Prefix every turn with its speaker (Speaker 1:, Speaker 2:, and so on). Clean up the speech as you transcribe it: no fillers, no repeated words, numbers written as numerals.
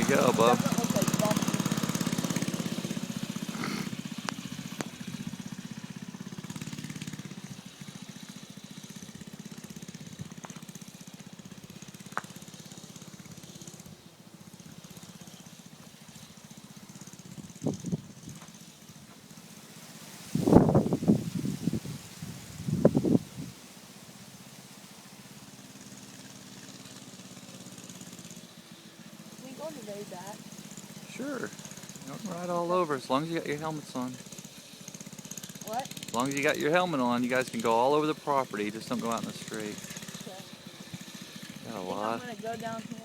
Speaker 1: you go, bub.
Speaker 2: Doesn't look like bumpy. We go today, Dad.
Speaker 1: Sure. Don't ride all over as long as you got your helmets on.
Speaker 2: What?
Speaker 1: As long as you got your helmet on, you guys can go all over the property. Just don't go out in the street.
Speaker 2: Okay.
Speaker 1: Got a
Speaker 2: I think
Speaker 1: lot.
Speaker 2: I'm gonna go down here.